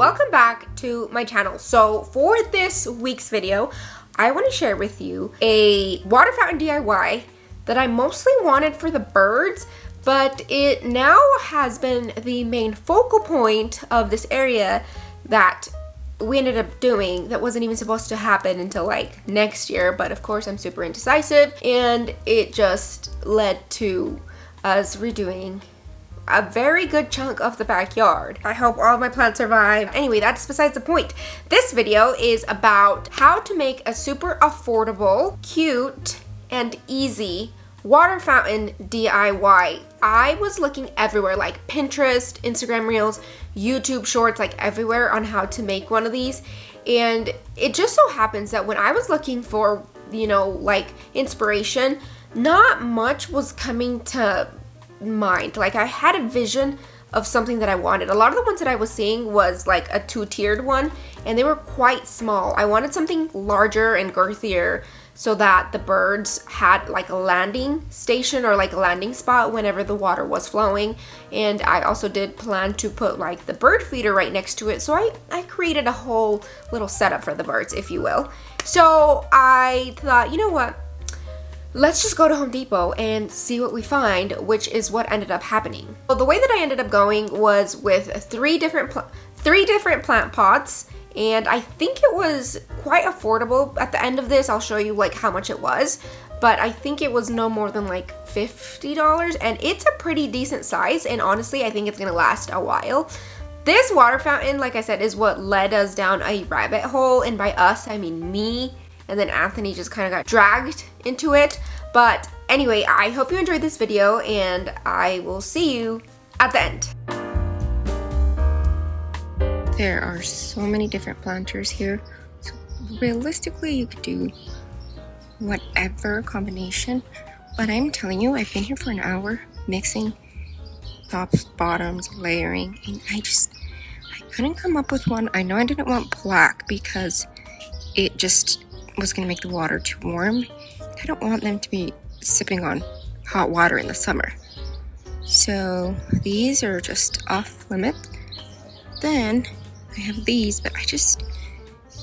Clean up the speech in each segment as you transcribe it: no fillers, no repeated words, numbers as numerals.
welcome back to my channel. So for this week's video, I want to share with you a water fountain DIY that I mostly wanted for the birds, but it now has been the main focal point of this area that we ended up doing that wasn't even supposed to happen until like next year. But of course I'm super indecisive, and it just led to us redoing a very good chunk of the backyard. I hope all of my plants survive. Anyway, that's besides the point. This video is about how to make a super affordable, cute, and easy water fountain DIY. I was looking everywhere, like Pinterest, Instagram Reels, YouTube Shorts, like everywhere on how to make one of these. And it just so happens that when I was looking for, like inspiration, not much was coming to mind. Like I had a vision of something that I wanted. A lot of the ones that I was seeing was like a two-tiered one, and they were quite small. I wanted something larger and girthier so that the birds had like a landing station or like a landing spot whenever the water was flowing. And I also did plan to put like the bird feeder right next to it. So I created a whole little setup for the birds, if you will. So I thought, you know what? Let's just go to Home Depot and see what we find, which is what ended up happening. So the way that I ended up going was with three different plant pots, and I think it was quite affordable. At the end of this, I'll show you like how much it was, but I think it was no more than like $50, and it's a pretty decent size, and honestly, I think it's gonna last a while. This water fountain, like I said, is what led us down a rabbit hole, and by us, I mean me. And then Anthony just kind of got dragged into it. But anyway, I hope you enjoyed this video, and I will see you at the end. There are so many different planters here. So realistically, you could do whatever combination. But I'm telling you, I've been here for an hour mixing tops, bottoms, layering, and I couldn't come up with one. I know I didn't want black because it just was going to make the water too warm. I don't want them to be sipping on hot water in the summer. So these are just off limit. Then I have these, but I just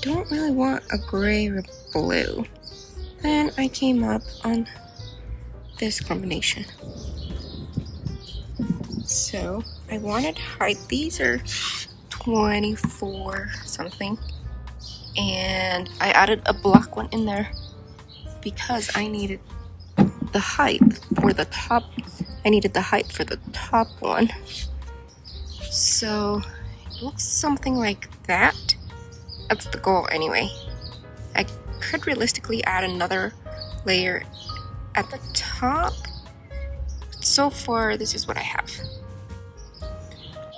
don't really want a gray or blue. Then I came up on this combination. So I wanted height. These are 24 something. And I added a black one in there because I needed the height for the top. I needed the height for the top one. So it looks something like that. That's the goal anyway. I could realistically add another layer at the top. But so far, this is what I have.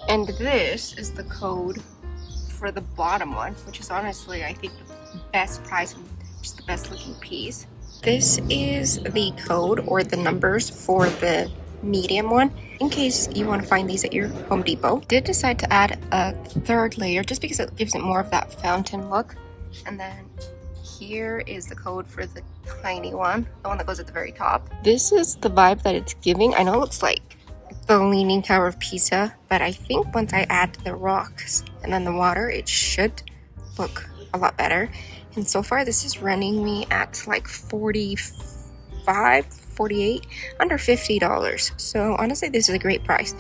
And this is the code for the bottom one, which is honestly I think the best price and just the best looking piece. This is the code or the numbers for the medium one in case you want to find these at your Home Depot. Did decide to add a third layer just because it gives it more of that fountain look. And then here is the code for the tiny one, the one that goes at the very top. This is the vibe that it's giving. I know it looks like the Leaning Tower of Pisa, but I think once I add the rocks and then the water, it should look a lot better. And so far this is running me at like 45, 48, under $50. So honestly, this is a great price.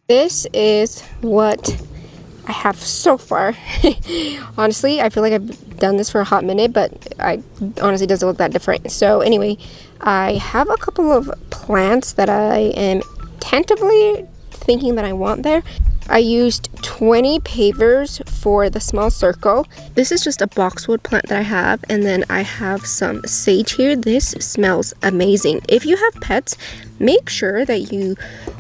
This is what I have so far. Honestly, I feel like I've done this for a hot minute, but I honestly doesn't look that different. So anyway, I have a couple of plants that I am tentatively thinking that I want there. I used 20 pavers for the small circle. This is just a boxwood plant that I have, and then I have some sage here. This smells amazing. If you have pets, make sure that you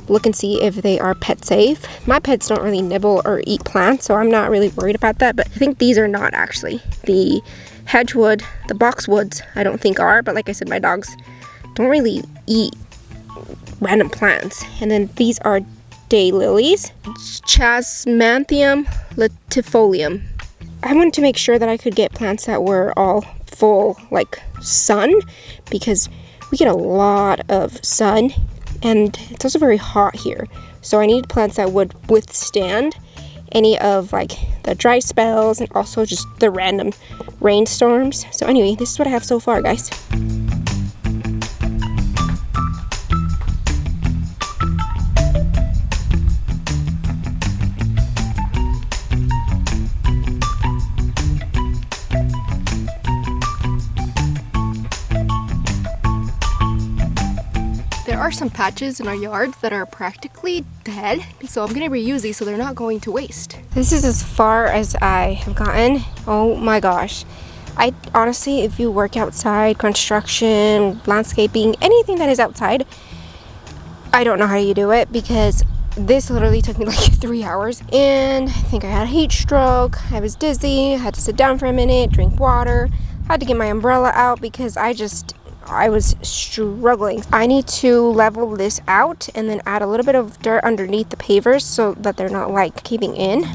look and see if they are pet safe. My pets don't really nibble or eat plants, so I'm not really worried about that, but I think these are not actually. The hedgewood, the boxwoods, I don't think are, but like I said, my dogs don't really eat random plants. And then these are daylilies, Chasmanthium latifolium. I wanted to make sure that I could get plants that were all full like sun, because we get a lot of sun, and it's also very hot here. So I need plants that would withstand any of like the dry spells and also just the random rainstorms. So anyway, this is what I have so far, guys. There are some patches in our yard that are practically dead, so I'm gonna reuse these so they're not going to waste. This is as far as I have gotten. Oh my gosh. I honestly, if you work outside, construction, landscaping, anything that is outside, I don't know how you do it, because this literally took me like 3 hours, and I think I had a heat stroke. I was dizzy, I had to sit down for a minute, drink water, had to get my umbrella out because I was struggling. I need to level this out and then add a little bit of dirt underneath the pavers so that they're not like caving in.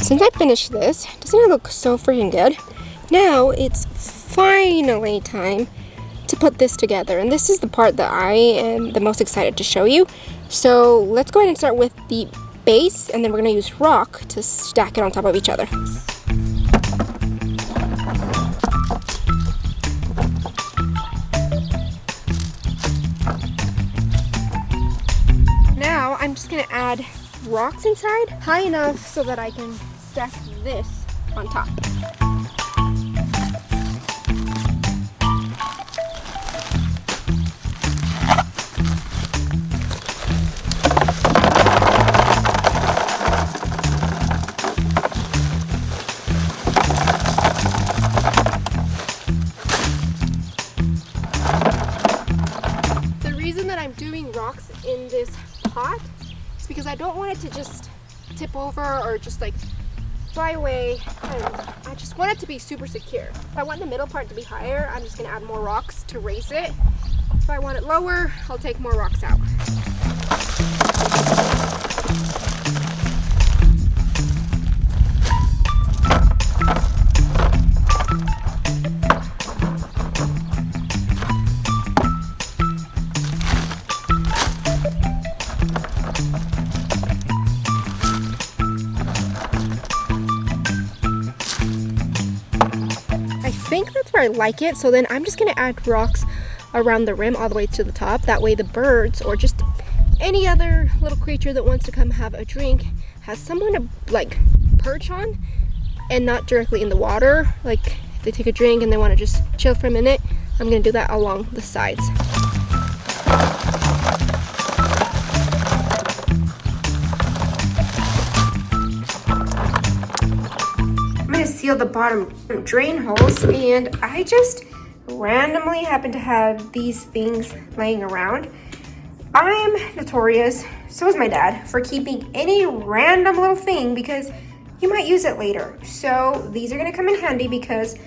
Since I finished this, doesn't it look so freaking good? Now it's finally time to put this together, and this is the part that I am the most excited to show you. So let's go ahead and start with the base, and then we're going to use rock to stack it on top of each other. Now I'm just going to add rocks inside, high enough so that I can stack this on top. The reason that I'm doing rocks in this pot is because I don't want it to just tip over or just like fly away. I just want it to be super secure. If I want the middle part to be higher, I'm just gonna add more rocks to raise it. If I want it lower, I'll take more rocks out. I think that's where I like it. So then I'm just gonna add rocks around the rim all the way to the top. That way the birds or just any other little creature that wants to come have a drink has someone to like perch on and not directly in the water. Like if they take a drink and they want to just chill for a minute, I'm gonna do that along the sides. Seal the bottom drain holes, and I just randomly happen to have these things laying around. I'm notorious, so is my dad, for keeping any random little thing because you might use it later. So these are gonna come in handy because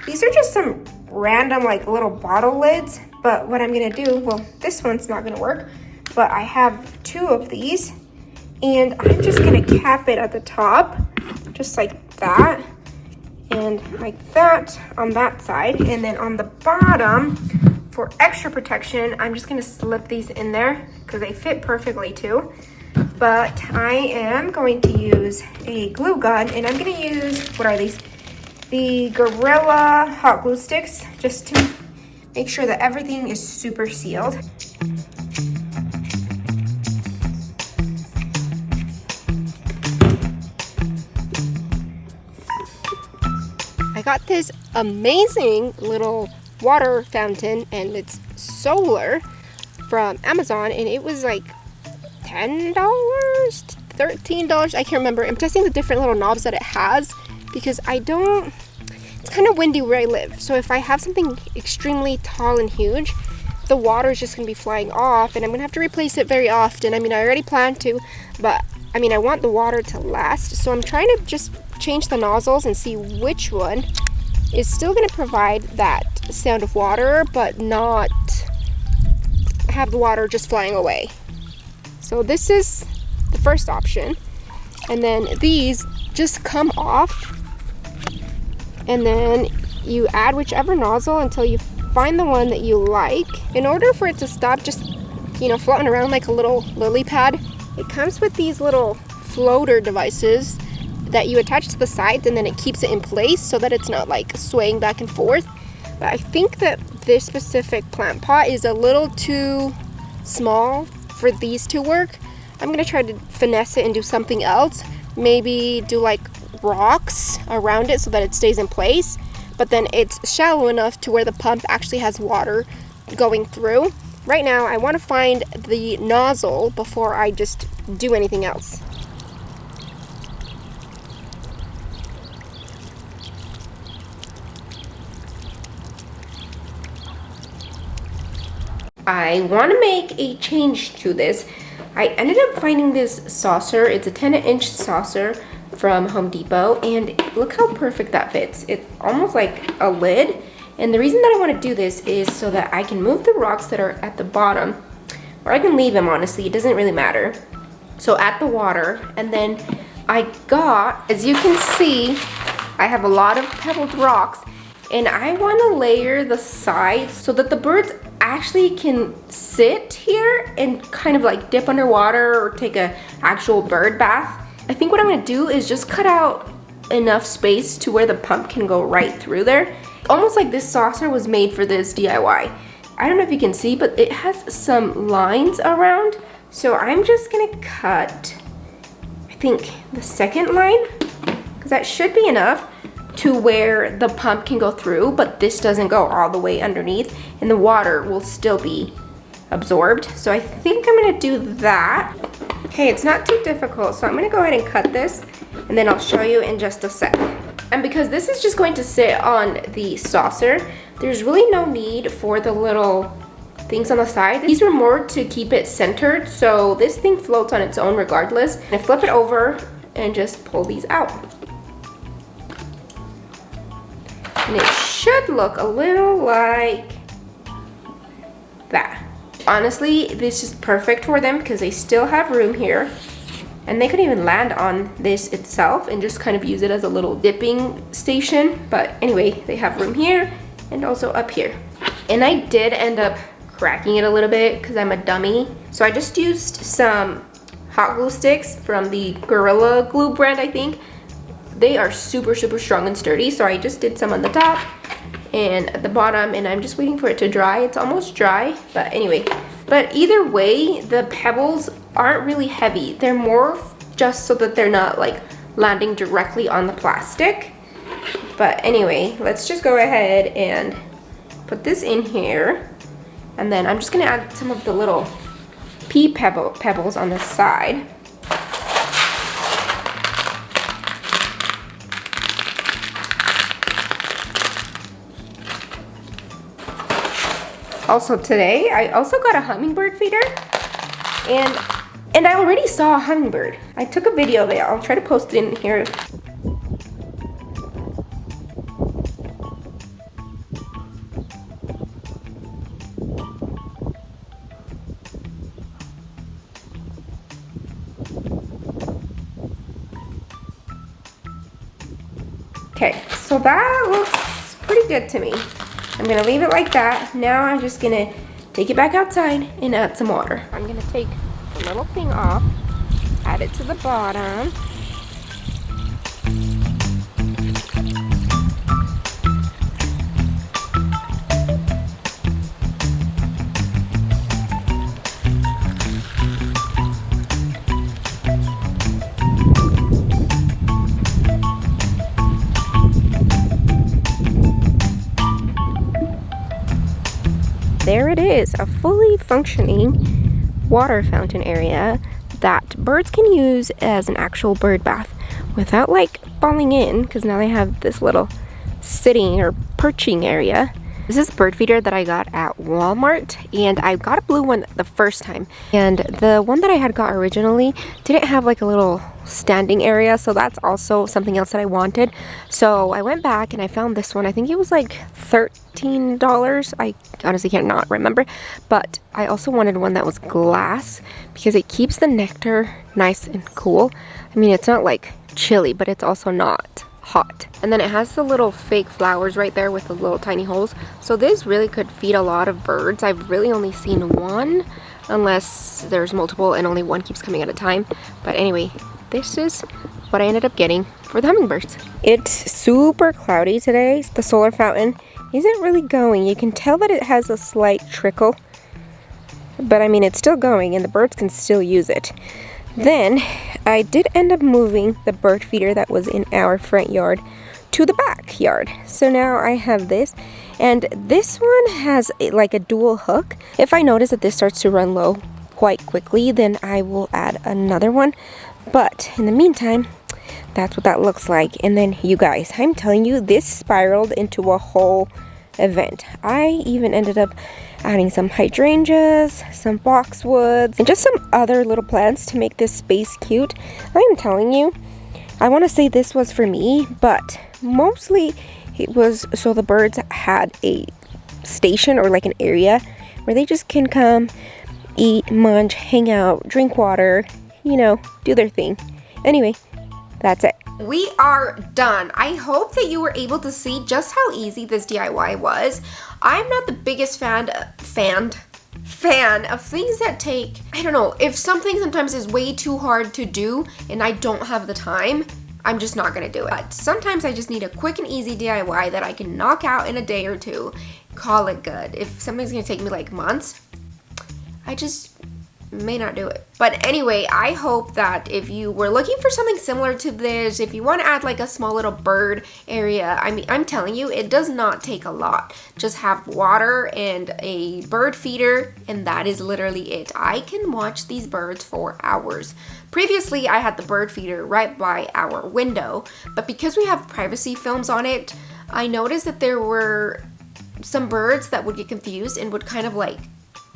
these are just some random like little bottle lids. But what I'm gonna do, well, this one's not gonna work, but I have 2 of these, and I'm just gonna cap it at the top, just like that. And like that on that side, and then on the bottom, for extra protection, I'm just gonna slip these in there because they fit perfectly too. But I am going to use a glue gun, and I'm gonna use, what are these? The Gorilla hot glue sticks, just to make sure that everything is super sealed. I got this amazing little water fountain, and it's solar, from Amazon, and it was like $10, $13. I can't remember. I'm testing the different little knobs that it has because it's kind of windy where I live. So if I have something extremely tall and huge, the water is just going to be flying off and I'm going to have to replace it very often. I mean, I already planned to, but I mean, I want the water to last. So I'm trying to just change the nozzles and see which one is still going to provide that sound of water, but not have the water just flying away. So this is the first option. And then these just come off. And then you add whichever nozzle until you find the one that you like. In order for it to stop just, floating around like a little lily pad, it comes with these little floater devices that you attach to the sides, and then it keeps it in place so that it's not like swaying back and forth. But I think that this specific plant pot is a little too small for these to work. I'm gonna try to finesse it and do something else. Maybe do like rocks around it so that it stays in place, but then it's shallow enough to where the pump actually has water going through. Right now, I want to find the nozzle before I just do anything else. I want to make a change to this. I ended up finding this saucer. It's a 10-inch saucer from Home Depot, and look how perfect that fits. It's almost like a lid. And the reason that I want to do this is so that I can move the rocks that are at the bottom, or I can leave them, honestly, it doesn't really matter. So at the water, and then I got, as you can see, I have a lot of pebbled rocks, and I want to layer the sides so that the birds actually can sit here and kind of like dip underwater or take a actual bird bath. I think what I'm going to do is just cut out enough space to where the pump can go right through there. Almost like this saucer was made for this DIY. I don't know if you can see, but it has some lines around. So I'm just gonna cut, I think, the second line, because that should be enough to where the pump can go through, but this doesn't go all the way underneath, and the water will still be absorbed. So I think I'm gonna do that. Okay, it's not too difficult, so I'm gonna go ahead and cut this, and then I'll show you in just a sec. And because this is just going to sit on the saucer, there's really no need for the little things on the side. These were more to keep it centered, so this thing floats on its own regardless. And flip it over and just pull these out. And it should look a little like that. Honestly, this is perfect for them because they still have room here. And they could even land on this itself and just kind of use it as a little dipping station. But anyway, they have room here and also up here. And I did end up cracking it a little bit because I'm a dummy. So I just used some hot glue sticks from the Gorilla Glue brand, I think. They are super, super strong and sturdy. So I just did some on the top and at the bottom, and I'm just waiting for it to dry. It's almost dry, but anyway. But either way, the pebbles aren't really heavy. They're more just so that they're not like landing directly on the plastic. But anyway, let's just go ahead and put this in here. And then I'm just gonna add some of the little pea pebbles on the side. Also today, I also got a hummingbird feeder, and I already saw a hummingbird. I took a video of it. I'll try to post it in here. Okay, so that looks pretty good to me. I'm gonna leave it like that. Now I'm just gonna take it back outside and add some water. I'm gonna take the little thing off, add it to the bottom. There it is, a fully functioning water fountain area that birds can use as an actual bird bath without like falling in, because now they have this little sitting or perching area. This is the bird feeder that I got at Walmart, and I got a blue one the first time, and the one that I had got originally didn't have like a little standing area, so that's also something else that I wanted. So I went back and I found this one. I think it was like $13. I honestly cannot remember, but I also wanted one that was glass because it keeps the nectar nice and cool. I mean, it's not like chilly, but it's also not hot. And then it has the little fake flowers right there with the little tiny holes. So this really could feed a lot of birds. I've really only seen one, unless there's multiple and only one keeps coming at a time. But anyway, this is what I ended up getting for the hummingbirds. It's super cloudy today. The solar fountain isn't really going. You can tell that it has a slight trickle, but I mean, it's still going and the birds can still use it. Then I did end up moving the bird feeder that was in our front yard to the backyard. So now I have this, and this one has like a dual hook. If I notice that this starts to run low quite quickly, then I will add another one. But in the meantime, that's what that looks like. And then you guys, I'm telling you, this spiraled into a whole event. I even ended up adding some hydrangeas, some boxwoods, and just some other little plants to make this space cute. I'm telling you, I want to say this was for me, but mostly it was so the birds had a station or like an area where they just can come, eat, munch, hang out, drink water, you know, do their thing. Anyway, that's it. We are done. I hope that you were able to see just how easy this DIY was. I'm not the biggest fan of things that take, I don't know, if something sometimes is way too hard to do and I don't have the time, I'm just not gonna do it. But sometimes I just need a quick and easy DIY that I can knock out in a day or two, call it good. If something's gonna take me like months, I just may not do it. But anyway, I hope that if you were looking for something similar to this, if you want to add like a small little bird area, I mean, I'm telling you, it does not take a lot. Just have water and a bird feeder, and that is literally it. I can watch these birds for hours. Previously, I had the bird feeder right by our window, but because we have privacy films on it, I noticed that there were some birds that would get confused and would kind of like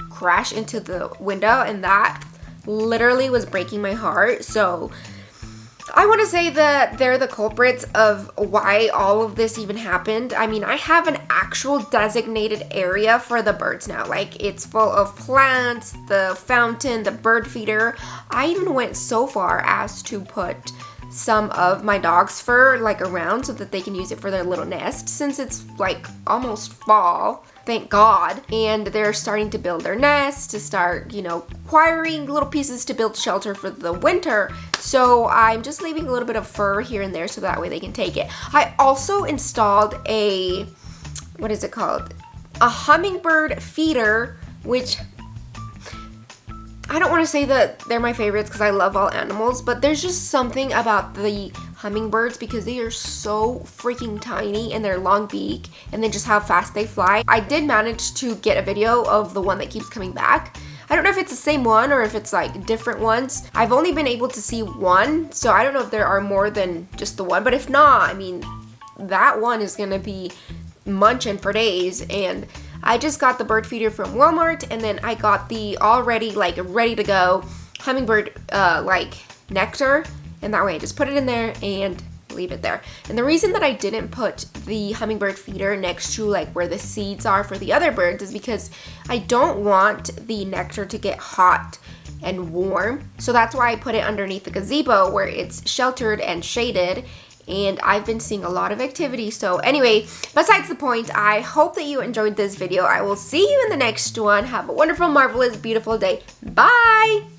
crash into the window, and that literally was breaking my heart. So I want to say that they're the culprits of why all of this even happened. I mean, I have an actual designated area for the birds now. Like, it's full of plants, the fountain, the bird feeder. I even went so far as to put some of my dog's fur like around so that they can use it for their little nest, since it's like almost fall. Thank God. And they're starting to build their nest, to start, you know, acquiring little pieces to build shelter for the winter. So I'm just leaving a little bit of fur here and there so that way they can take it. I also installed a, what is it called? A hummingbird feeder, which I don't want to say that they're my favorites because I love all animals, but there's just something about the hummingbirds because they are so freaking tiny and their long beak and then just how fast they fly. I did manage to get a video of the one that keeps coming back. I don't know if it's the same one or if it's like different ones. I've only been able to see one, so I don't know if there are more than just the one, but if not, I mean, that one is gonna be munching for days. And I just got the bird feeder from Walmart, and then I got the already like ready to go hummingbird like nectar, and that way I just put it in there and leave it there. And the reason that I didn't put the hummingbird feeder next to like where the seeds are for the other birds is because I don't want the nectar to get hot and warm. So that's why I put it underneath the gazebo where it's sheltered and shaded. And I've been seeing a lot of activity. So anyway, besides the point, I hope that you enjoyed this video. I will see you in the next one. Have a wonderful, marvelous, beautiful day. Bye!